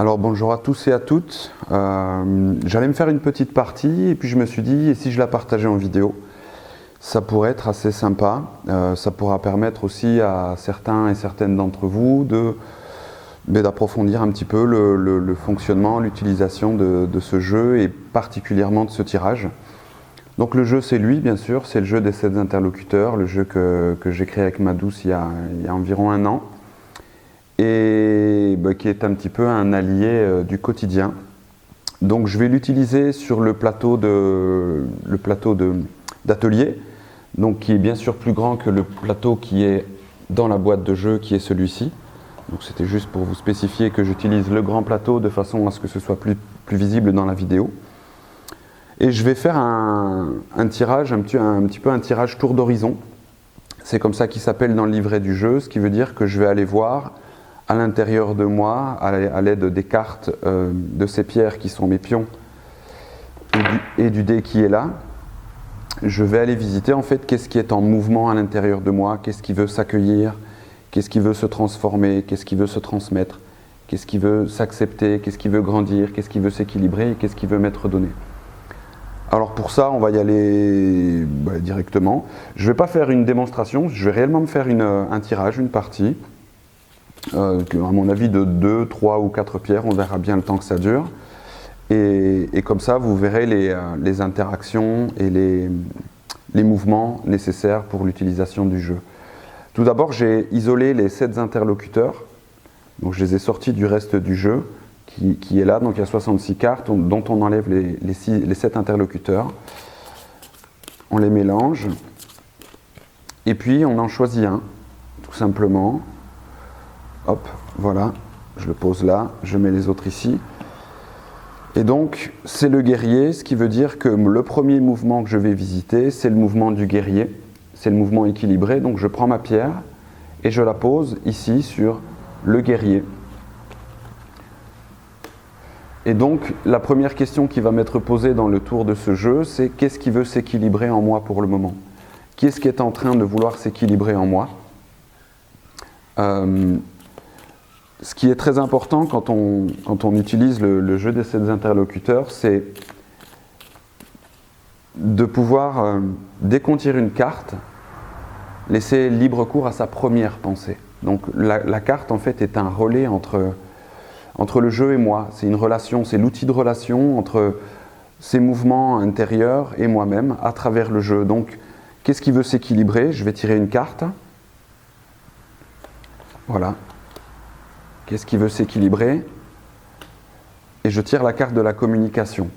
Alors bonjour à tous et à toutes. J'allais me faire une petite partie et puis je me suis dit, et si je la partageais en vidéo? Ça pourrait être assez sympa. Ça pourra permettre aussi à certains et certaines d'entre vous d'approfondir un petit peu le fonctionnement, l'utilisation de ce jeu et particulièrement de ce tirage. Donc le jeu c'est lui bien sûr, c'est le jeu des 7 interlocuteurs, le jeu que j'ai créé avec ma douce il y a environ 1 an. Et qui est un petit peu un allié du quotidien. Donc je vais l'utiliser sur le plateau d'atelier, donc qui est bien sûr plus grand que le plateau qui est dans la boîte de jeu, qui est celui-ci. Donc c'était juste pour vous spécifier que j'utilise le grand plateau de façon à ce que ce soit plus visible dans la vidéo. Et je vais faire un tirage, un petit peu un tirage tour d'horizon. C'est comme ça qu'il s'appelle dans le livret du jeu, ce qui veut dire que je vais aller voir à l'intérieur de moi, à l'aide des cartes de ces pierres qui sont mes pions et du dé qui est là, je vais aller visiter en fait qu'est-ce qui est en mouvement à l'intérieur de moi, qu'est-ce qui veut s'accueillir, qu'est-ce qui veut se transformer, qu'est-ce qui veut se transmettre, qu'est-ce qui veut s'accepter, qu'est-ce qui veut grandir, qu'est-ce qui veut s'équilibrer et qu'est-ce qui veut m'être donné. Alors pour ça, on va y aller directement. Je ne vais pas faire une démonstration, je vais réellement me faire un tirage, une partie. À mon avis de 2, 3 ou 4 pierres, on verra bien le temps que ça dure. Et comme ça, vous verrez les interactions et les mouvements nécessaires pour l'utilisation du jeu. Tout d'abord, j'ai isolé les 7 interlocuteurs. Donc je les ai sortis du reste du jeu, qui est là. Donc il y a 66 cartes dont on enlève les 7 interlocuteurs. On les mélange. Et puis on en choisit un, tout simplement. Hop, voilà, je le pose là, je mets les autres ici. Et donc, c'est le guerrier, ce qui veut dire que le premier mouvement que je vais visiter, c'est le mouvement du guerrier. C'est le mouvement équilibré, donc je prends ma pierre et je la pose ici sur le guerrier. Et donc, la première question qui va m'être posée dans le tour de ce jeu, c'est qu'est-ce qui veut s'équilibrer en moi pour le moment? Qui est-ce qui est en train de vouloir s'équilibrer en moi? Ce qui est très important quand on utilise le jeu des 7 interlocuteurs, c'est de pouvoir, dès qu'on tire une carte, laisser libre cours à sa première pensée. Donc la carte en fait est un relais entre le jeu et moi. C'est une relation, c'est l'outil de relation entre ces mouvements intérieurs et moi-même à travers le jeu. Donc qu'est-ce qui veut s'équilibrer? Je vais tirer une carte. Voilà. Qu'est-ce qui veut s'équilibrer? Et je tire la carte de la communication.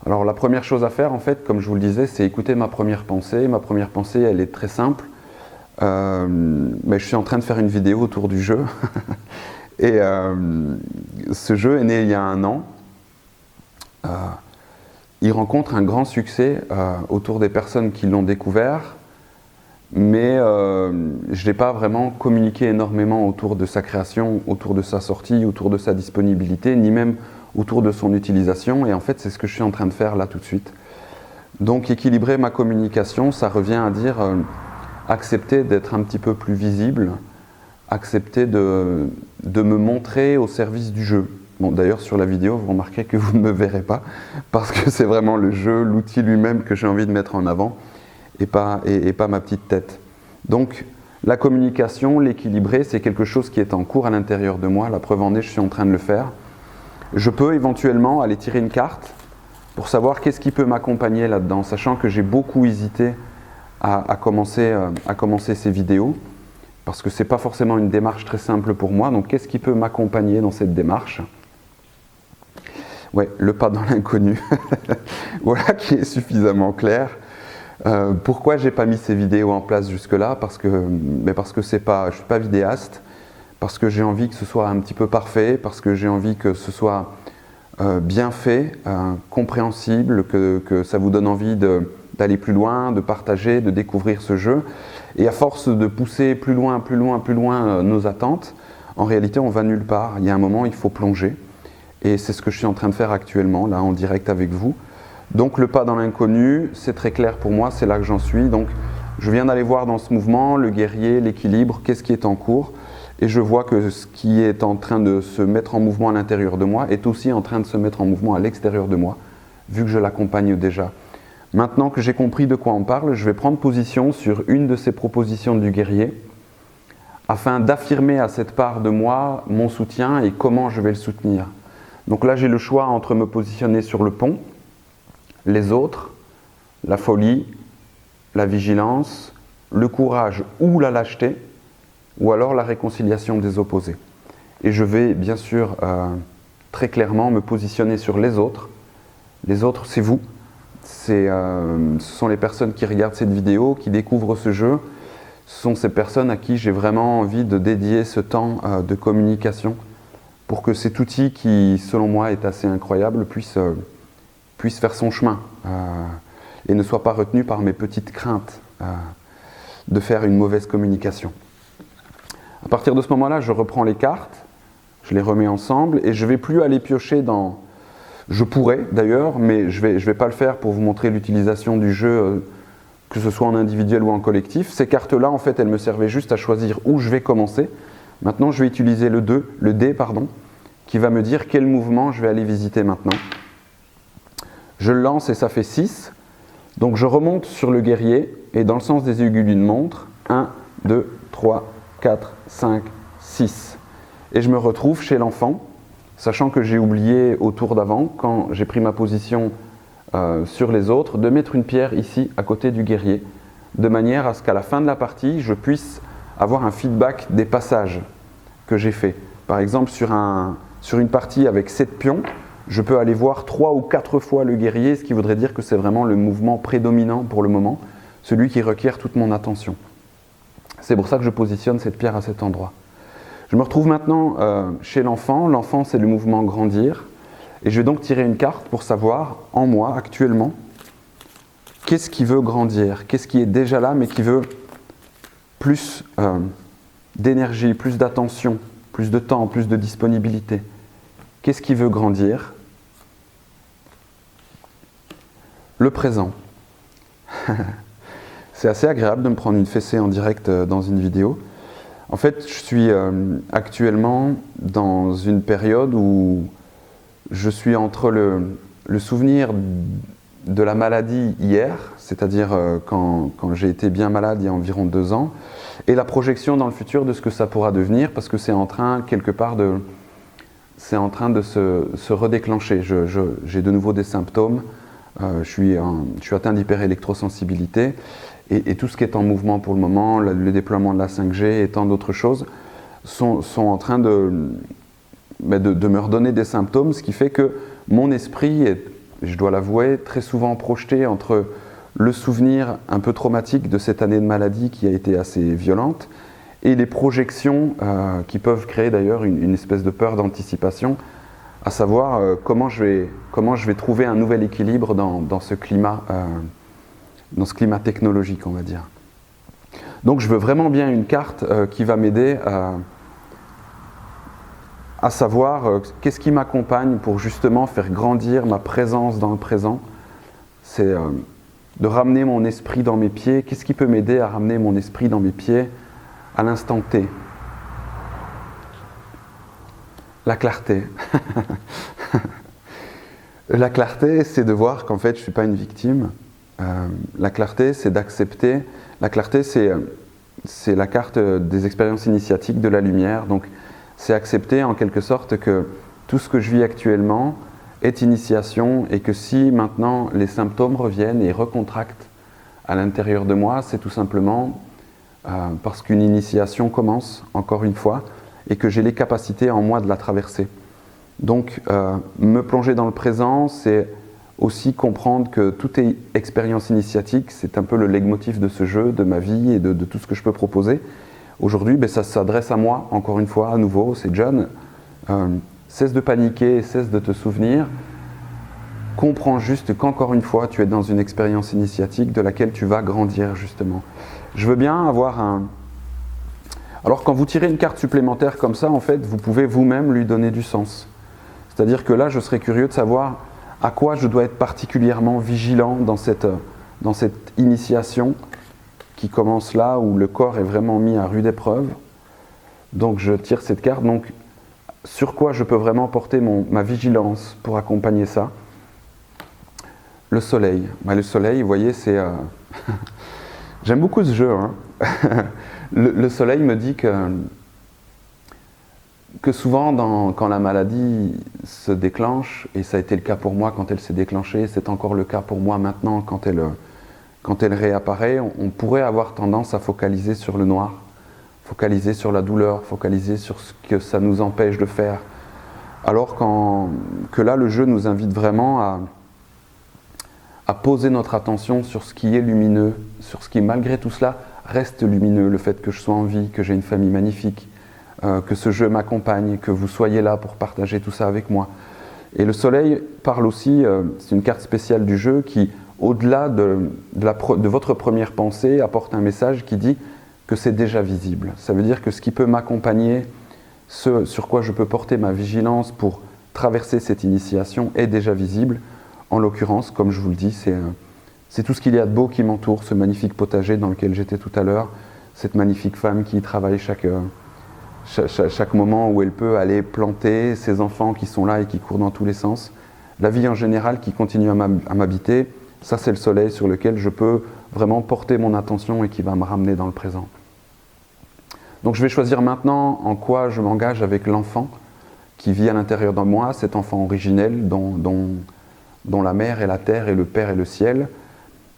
Alors la première chose à faire, en fait, comme je vous le disais, c'est écouter ma première pensée. Ma première pensée, elle est très simple. Mais je suis en train de faire une vidéo autour du jeu. Et ce jeu est né il y a 1 an. Il rencontre un grand succès autour des personnes qui l'ont découvert. Mais je n'ai pas vraiment communiqué énormément autour de sa création, autour de sa sortie, autour de sa disponibilité, ni même autour de son utilisation. Et en fait, c'est ce que je suis en train de faire là tout de suite. Donc, équilibrer ma communication, ça revient à dire accepter d'être un petit peu plus visible, accepter de me montrer au service du jeu. Bon, d'ailleurs, sur la vidéo, vous remarquez que vous ne me verrez pas, parce que c'est vraiment le jeu, l'outil lui-même que j'ai envie de mettre en avant. Et pas ma petite tête. Donc la communication, l'équilibrer, c'est quelque chose qui est en cours à l'intérieur de moi. La preuve en est, je suis en train de le faire. Je peux éventuellement aller tirer une carte pour savoir qu'est-ce qui peut m'accompagner là-dedans, sachant que j'ai beaucoup hésité à commencer ces vidéos, parce que ce n'est pas forcément une démarche très simple pour moi. Donc qu'est-ce qui peut m'accompagner dans cette démarche? Ouais, le pas dans l'inconnu. Voilà qui est suffisamment clair. Pourquoi j'ai pas mis ces vidéos en place jusque-là? Parce que je suis pas vidéaste, parce que j'ai envie que ce soit un petit peu parfait, parce que j'ai envie que ce soit bien fait, compréhensible, que ça vous donne envie d'aller plus loin, de partager, de découvrir ce jeu. Et à force de pousser plus loin nos attentes, en réalité on va nulle part. Il y a un moment, il faut plonger. Et c'est ce que je suis en train de faire actuellement, là en direct avec vous. Donc le pas dans l'inconnu, c'est très clair pour moi, c'est là que j'en suis. Donc je viens d'aller voir dans ce mouvement le guerrier, l'équilibre, qu'est-ce qui est en cours. et je vois que ce qui est en train de se mettre en mouvement à l'intérieur de moi est aussi en train de se mettre en mouvement à l'extérieur de moi, vu que je l'accompagne déjà. Maintenant que j'ai compris de quoi on parle, je vais prendre position sur une de ces propositions du guerrier, afin d'affirmer à cette part de moi mon soutien et comment je vais le soutenir. Donc là, j'ai le choix entre me positionner sur le pont, les autres, la folie, la vigilance, le courage ou la lâcheté, ou alors la réconciliation des opposés. Et je vais bien sûr très clairement me positionner sur les autres. Les autres, c'est vous. Ce sont les personnes qui regardent cette vidéo, qui découvrent ce jeu. Ce sont ces personnes à qui j'ai vraiment envie de dédier ce temps de communication pour que cet outil qui, selon moi, est assez incroyable, puisse faire son chemin et ne soit pas retenu par mes petites craintes de faire une mauvaise communication. À partir de ce moment-là, je reprends les cartes, je les remets ensemble et je ne vais plus aller piocher dans... Je pourrais d'ailleurs, mais je vais pas le faire pour vous montrer l'utilisation du jeu, que ce soit en individuel ou en collectif. Ces cartes-là, en fait, elles me servaient juste à choisir où je vais commencer. Maintenant, je vais utiliser le dé, qui va me dire quel mouvement je vais aller visiter maintenant. Je le lance et ça fait 6. Donc je remonte sur le guerrier et dans le sens des aiguilles d'une montre, 1, 2, 3, 4, 5, 6. Et je me retrouve chez l'enfant, sachant que j'ai oublié au tour d'avant, quand j'ai pris ma position sur les autres, de mettre une pierre ici à côté du guerrier, de manière à ce qu'à la fin de la partie, je puisse avoir un feedback des passages que j'ai faits. Par exemple, sur une partie avec 7 pions, je peux aller voir 3 ou 4 fois le guerrier, ce qui voudrait dire que c'est vraiment le mouvement prédominant pour le moment, celui qui requiert toute mon attention. C'est pour ça que je positionne cette pierre à cet endroit. Je me retrouve maintenant chez l'enfant. L'enfant, c'est le mouvement grandir. Et je vais donc tirer une carte pour savoir, en moi, actuellement, qu'est-ce qui veut grandir, qu'est-ce qui est déjà là, mais qui veut plus d'énergie, plus d'attention, plus de temps, plus de disponibilité. Qu'est-ce qui veut grandir? Le présent. C'est assez agréable de me prendre une fessée en direct dans une vidéo. En fait, je suis actuellement dans une période où je suis entre le souvenir de la maladie hier, c'est-à-dire quand j'ai été bien malade il y a environ 2 ans, et la projection dans le futur de ce que ça pourra devenir, parce que c'est en train, quelque part, de se redéclencher. J'ai de nouveau des symptômes, je suis atteint d'hyperélectrosensibilité, et tout ce qui est en mouvement pour le moment, le déploiement de la 5G et tant d'autres choses, sont en train de me redonner des symptômes, ce qui fait que mon esprit est, je dois l'avouer, très souvent projeté entre le souvenir un peu traumatique de cette année de maladie qui a été assez violente et les projections qui peuvent créer d'ailleurs une espèce de peur d'anticipation, à savoir comment je vais trouver un nouvel équilibre dans ce climat technologique, on va dire. Donc je veux vraiment bien une carte qui va m'aider à savoir qu'est-ce qui m'accompagne pour justement faire grandir ma présence dans le présent. C'est de ramener mon esprit dans mes pieds. Qu'est-ce qui peut m'aider à ramener mon esprit dans mes pieds à l'instant T? La clarté. La clarté, c'est de voir qu'en fait, je ne suis pas une victime. La clarté, c'est d'accepter. La clarté, c'est la carte des expériences initiatiques de la lumière. Donc, c'est accepter en quelque sorte que tout ce que je vis actuellement est initiation et que si maintenant les symptômes reviennent et recontractent à l'intérieur de moi, c'est tout simplement parce qu'une initiation commence, encore une fois, et que j'ai les capacités en moi de la traverser. Donc, me plonger dans le présent, c'est aussi comprendre que tout est expérience initiatique, c'est un peu le leitmotiv de ce jeu, de ma vie et de tout ce que je peux proposer. Aujourd'hui, ça s'adresse à moi, encore une fois, à nouveau, c'est John. Cesse de paniquer, cesse de te souvenir. Comprends juste qu'encore une fois, tu es dans une expérience initiatique de laquelle tu vas grandir, justement. Je veux bien avoir un... Alors, quand vous tirez une carte supplémentaire comme ça, en fait, vous pouvez vous-même lui donner du sens. C'est-à-dire que là, je serais curieux de savoir à quoi je dois être particulièrement vigilant dans cette initiation qui commence là, où le corps est vraiment mis à rude épreuve. Donc je tire cette carte. Donc sur quoi je peux vraiment porter ma vigilance pour accompagner ça? Le soleil. Le soleil, vous voyez, c'est... J'aime beaucoup ce jeu. Hein. Le soleil me dit que souvent, quand la maladie se déclenche, et ça a été le cas pour moi quand elle s'est déclenchée, c'est encore le cas pour moi maintenant quand elle réapparaît, on pourrait avoir tendance à focaliser sur le noir, focaliser sur la douleur, focaliser sur ce que ça nous empêche de faire. Alors que là, le jeu nous invite vraiment à poser notre attention sur ce qui est lumineux, sur ce qui, malgré tout cela, reste lumineux. Le fait que je sois en vie, que j'ai une famille magnifique, que ce jeu m'accompagne, que vous soyez là pour partager tout ça avec moi. Et le soleil parle aussi, c'est une carte spéciale du jeu qui, au-delà de votre première pensée, apporte un message qui dit que c'est déjà visible. Ça veut dire que ce qui peut m'accompagner, ce sur quoi je peux porter ma vigilance pour traverser cette initiation est déjà visible. En l'occurrence, comme je vous le dis, c'est tout ce qu'il y a de beau qui m'entoure, ce magnifique potager dans lequel j'étais tout à l'heure, cette magnifique femme qui travaille chaque moment où elle peut aller planter, ses enfants qui sont là et qui courent dans tous les sens, la vie en général qui continue à m'habiter, ça c'est le soleil sur lequel je peux vraiment porter mon attention et qui va me ramener dans le présent. Donc je vais choisir maintenant en quoi je m'engage avec l'enfant qui vit à l'intérieur de moi, cet enfant originel dont la mère est la terre et le père est le ciel.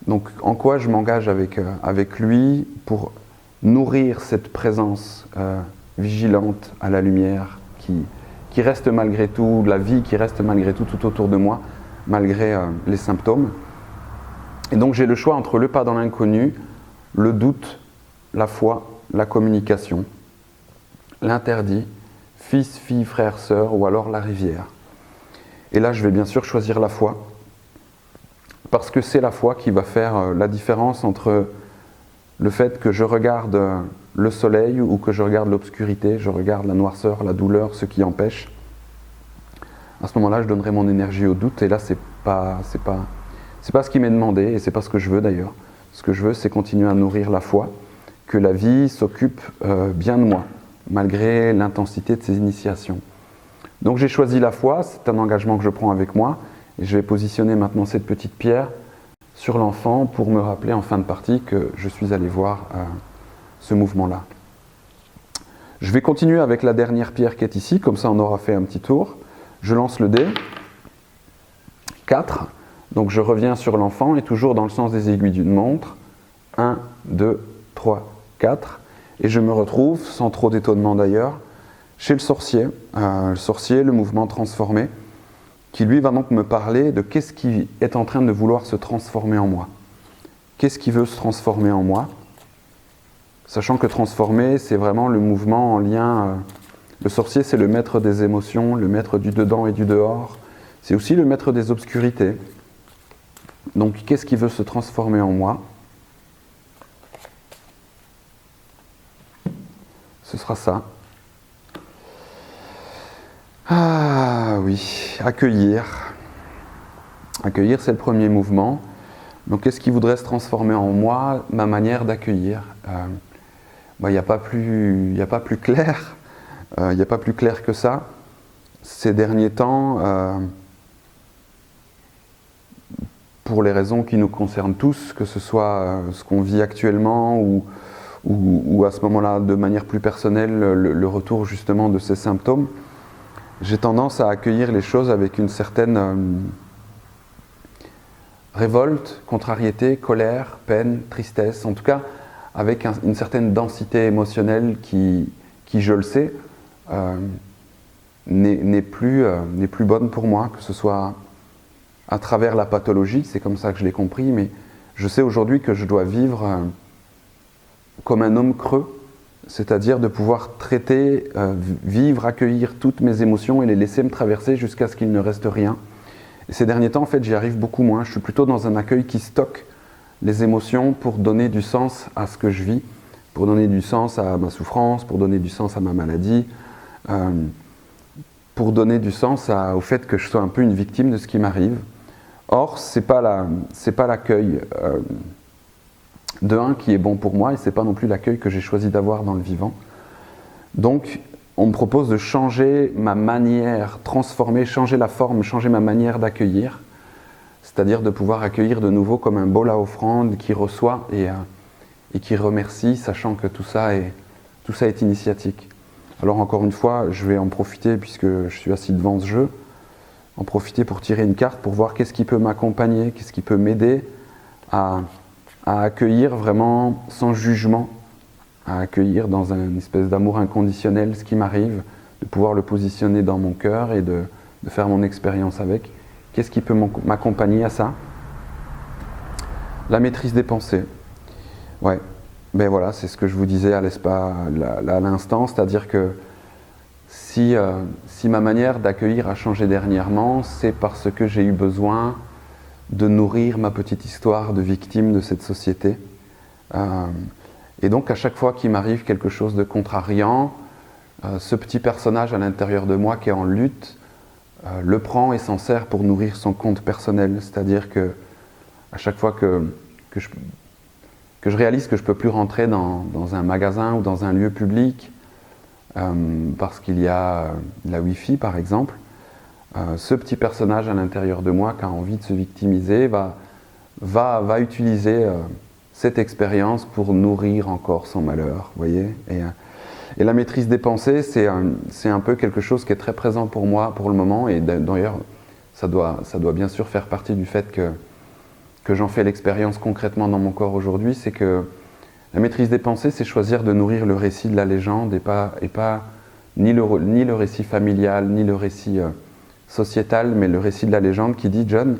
Donc en quoi je m'engage avec lui pour nourrir cette présence vigilante à la lumière qui reste malgré tout, la vie qui reste malgré tout autour de moi, malgré les symptômes. Et donc j'ai le choix entre le pas dans l'inconnu, le doute, la foi, la communication, l'interdit, fils, fille, frère, sœur, ou alors la rivière. Et là je vais bien sûr choisir la foi, parce que c'est la foi qui va faire la différence entre le fait que je regarde le soleil ou que je regarde l'obscurité, je regarde la noirceur, la douleur, ce qui empêche. À ce moment-là, je donnerai mon énergie au doute, et là, c'est pas ce qui m'est demandé, et c'est pas ce que je veux d'ailleurs. Ce que je veux, c'est continuer à nourrir la foi, que la vie s'occupe bien de moi, malgré l'intensité de ces initiations. Donc j'ai choisi la foi, c'est un engagement que je prends avec moi, et je vais positionner maintenant cette petite pierre sur l'enfant pour me rappeler en fin de partie que je suis allé voir ce mouvement-là. Je vais continuer avec la dernière pierre qui est ici, comme ça on aura fait un petit tour. Je lance le dé. 4. Donc je reviens sur l'enfant et toujours dans le sens des aiguilles d'une montre. 1, 2, 3, 4. Et je me retrouve, sans trop d'étonnement d'ailleurs, chez le sorcier. Le mouvement transformé, qui lui va donc me parler de qu'est-ce qui est en train de vouloir se transformer en moi. Qu'est-ce qui veut se transformer en moi? Sachant que transformer, c'est vraiment le mouvement en lien... le sorcier, c'est le maître des émotions, le maître du dedans et du dehors. C'est aussi le maître des obscurités. Donc, qu'est-ce qui veut se transformer en moi? Ce sera ça. Ah oui, accueillir. Accueillir, c'est le premier mouvement. Donc, qu'est-ce qui voudrait se transformer en moi? Ma manière d'accueillir. Il n'y a pas plus clair. Il n'y a pas plus clair que ça. Ces derniers temps, pour les raisons qui nous concernent tous, que ce soit ce qu'on vit actuellement ou à ce moment-là, de manière plus personnelle, le retour justement de ces symptômes, j'ai tendance à accueillir les choses avec une certaine révolte, contrariété, colère, peine, tristesse, en tout cas avec une certaine densité émotionnelle qui je le sais, n'est plus bonne pour moi, que ce soit à travers la pathologie, c'est comme ça que je l'ai compris, mais je sais aujourd'hui que je dois vivre comme un homme creux, c'est-à-dire de pouvoir traiter, vivre, accueillir toutes mes émotions et les laisser me traverser jusqu'à ce qu'il ne reste rien. Et ces derniers temps, en fait, j'y arrive beaucoup moins. Je suis plutôt dans un accueil qui stocke les émotions pour donner du sens à ce que je vis, pour donner du sens à ma souffrance, pour donner du sens à ma maladie, pour donner du sens au fait que je sois un peu une victime de ce qui m'arrive. Or, c'est pas l'accueil de un qui est bon pour moi, et c'est pas non plus l'accueil que j'ai choisi d'avoir dans le vivant. Donc, on me propose de changer ma manière, transformer, changer la forme, changer ma manière d'accueillir, c'est-à-dire de pouvoir accueillir de nouveau comme un bol à offrande qui reçoit et qui remercie, sachant que tout ça est initiatique. Alors encore une fois, je vais en profiter, puisque je suis assis devant ce jeu, en profiter pour tirer une carte, pour voir qu'est-ce qui peut m'accompagner, qu'est-ce qui peut m'aider à accueillir vraiment sans jugement, à accueillir dans une espèce d'amour inconditionnel ce qui m'arrive, de pouvoir le positionner dans mon cœur et de faire mon expérience avec. Qu'est-ce qui peut m'accompagner à ça? La maîtrise des pensées. Ouais, ben voilà, c'est ce que je vous disais à l'instant, c'est-à-dire que si ma manière d'accueillir a changé dernièrement, c'est parce que j'ai eu besoin de nourrir ma petite histoire de victime de cette société. Et donc à chaque fois qu'il m'arrive quelque chose de contrariant, ce petit personnage à l'intérieur de moi qui est en lutte le prend et s'en sert pour nourrir son compte personnel. C'est-à-dire que à chaque fois que je réalise que je ne peux plus rentrer dans un magasin ou dans un lieu public parce qu'il y a la Wi-Fi par exemple, ce petit personnage à l'intérieur de moi qui a envie de se victimiser va utiliser cette expérience pour nourrir encore son malheur, voyez. Et la maîtrise des pensées, c'est un peu quelque chose qui est très présent pour moi pour le moment, et d'ailleurs ça doit bien sûr faire partie du fait que j'en fais l'expérience concrètement dans mon corps aujourd'hui. C'est que la maîtrise des pensées, c'est choisir de nourrir le récit de la légende et pas ni le récit familial, ni le récit sociétal, mais le récit de la légende qui dit: John,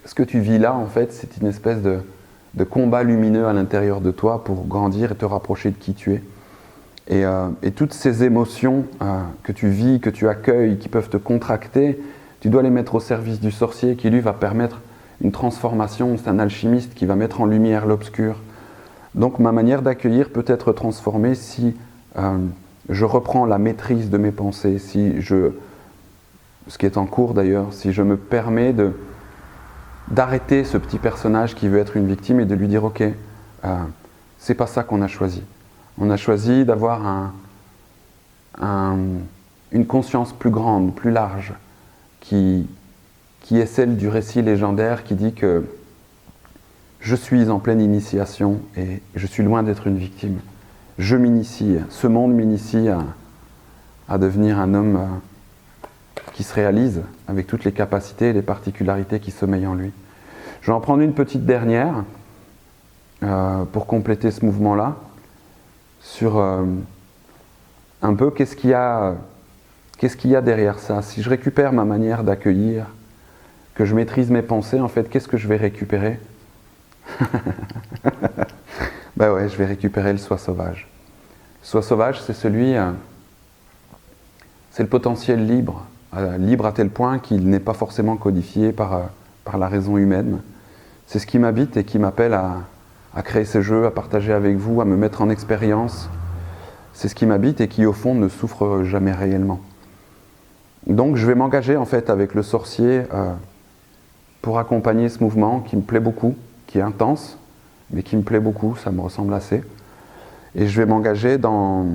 ce que tu vis là, en fait, c'est une espèce de combat lumineux à l'intérieur de toi pour grandir et te rapprocher de qui tu es. Et toutes ces émotions que tu vis, que tu accueilles, qui peuvent te contracter, tu dois les mettre au service du sorcier qui, lui, va permettre une transformation. C'est un alchimiste qui va mettre en lumière l'obscur. Donc ma manière d'accueillir peut être transformée si je reprends la maîtrise de mes pensées, ce qui est en cours d'ailleurs, si je me permets d'arrêter ce petit personnage qui veut être une victime et de lui dire: ok, c'est pas ça qu'on a choisi. On a choisi d'avoir une conscience plus grande, plus large, qui est celle du récit légendaire qui dit que je suis en pleine initiation et je suis loin d'être une victime. Je m'initie, ce monde m'initie à devenir un homme qui se réalise avec toutes les capacités et les particularités qui sommeillent en lui. Je vais en prendre une petite dernière pour compléter ce mouvement-là, sur un peu qu'est-ce qu'il y a derrière ça. Si je récupère ma manière d'accueillir, que je maîtrise mes pensées, en fait, qu'est-ce que je vais récupérer? Ben ouais, je vais récupérer le soi sauvage. Le soi sauvage, c'est c'est le potentiel libre, libre à tel point qu'il n'est pas forcément codifié par la raison humaine. C'est ce qui m'habite et qui m'appelle à créer ces jeux, à partager avec vous, à me mettre en expérience. C'est ce qui m'habite et qui, au fond, ne souffre jamais réellement. Donc, je vais m'engager, en fait, avec le sorcier pour accompagner ce mouvement qui me plaît beaucoup, qui est intense, mais qui me plaît beaucoup, ça me ressemble assez. Et je vais m'engager dans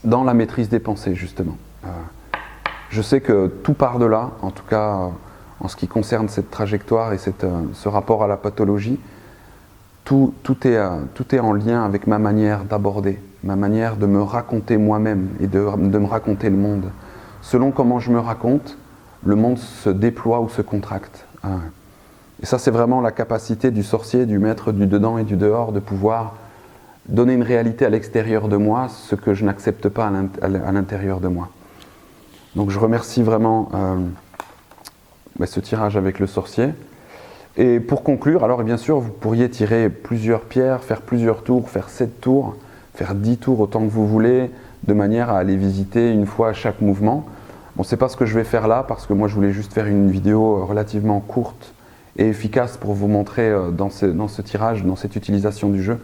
la maîtrise des pensées, justement. Je sais que tout part de là, en tout cas en ce qui concerne cette trajectoire et ce rapport à la pathologie. Tout est en lien avec ma manière d'aborder, ma manière de me raconter moi-même et de me raconter le monde. Selon comment je me raconte, le monde se déploie ou se contracte. Et ça, c'est vraiment la capacité du sorcier, du maître du dedans et du dehors, de pouvoir donner une réalité à l'extérieur de moi, ce que je n'accepte pas à l'intérieur de moi. Donc je remercie vraiment ce tirage avec le sorcier. Et pour conclure, alors bien sûr, vous pourriez tirer plusieurs pierres, faire plusieurs tours, faire 7 tours, faire 10 tours autant que vous voulez, de manière à aller visiter une fois chaque mouvement. Bon, c'est pas ce que je vais faire là, parce que moi je voulais juste faire une vidéo relativement courte et efficace pour vous montrer dans ce tirage, dans cette utilisation du jeu,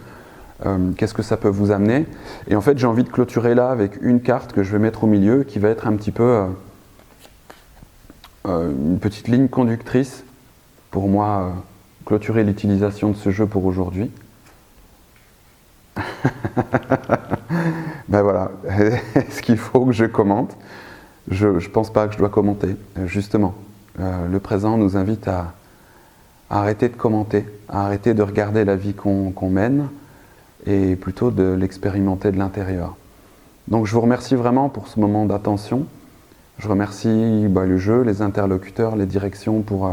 qu'est-ce que ça peut vous amener. Et en fait, j'ai envie de clôturer là avec une carte que je vais mettre au milieu, qui va être un petit peu une petite ligne conductrice pour moi clôturer l'utilisation de ce jeu pour aujourd'hui. Ben voilà, est-ce qu'il faut que je commente? Je ne pense pas que je dois commenter, justement. Le présent nous invite à arrêter de commenter, à arrêter de regarder la vie qu'on mène et plutôt de l'expérimenter de l'intérieur. Donc je vous remercie vraiment pour ce moment d'attention. Je remercie le jeu, les interlocuteurs, les directions pour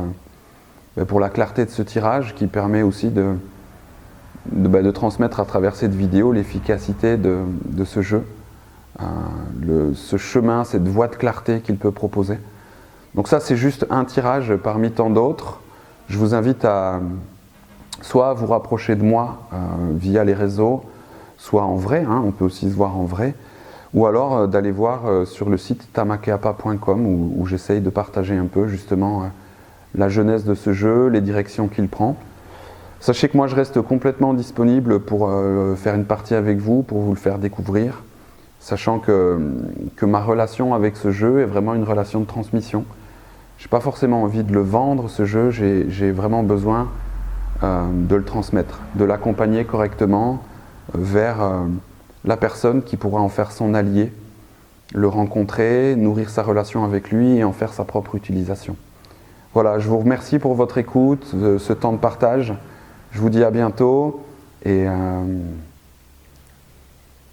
la clarté de ce tirage qui permet aussi de transmettre à travers cette vidéo l'efficacité de ce jeu, ce chemin, cette voie de clarté qu'il peut proposer. Donc ça, c'est juste un tirage parmi tant d'autres. Je vous invite à soit vous rapprocher de moi via les réseaux, soit en vrai, on peut aussi se voir en vrai, ou alors d'aller voir sur le site tamakeapa.com où j'essaye de partager un peu justement la jeunesse de ce jeu, les directions qu'il prend. Sachez que moi je reste complètement disponible pour faire une partie avec vous, pour vous le faire découvrir, sachant que ma relation avec ce jeu est vraiment une relation de transmission. Je n'ai pas forcément envie de le vendre, ce jeu, j'ai vraiment besoin de le transmettre, de l'accompagner correctement vers la personne qui pourra en faire son allié, le rencontrer, nourrir sa relation avec lui et en faire sa propre utilisation. Voilà, je vous remercie pour votre écoute, ce temps de partage. Je vous dis à bientôt et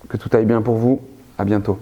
que tout aille bien pour vous. À bientôt.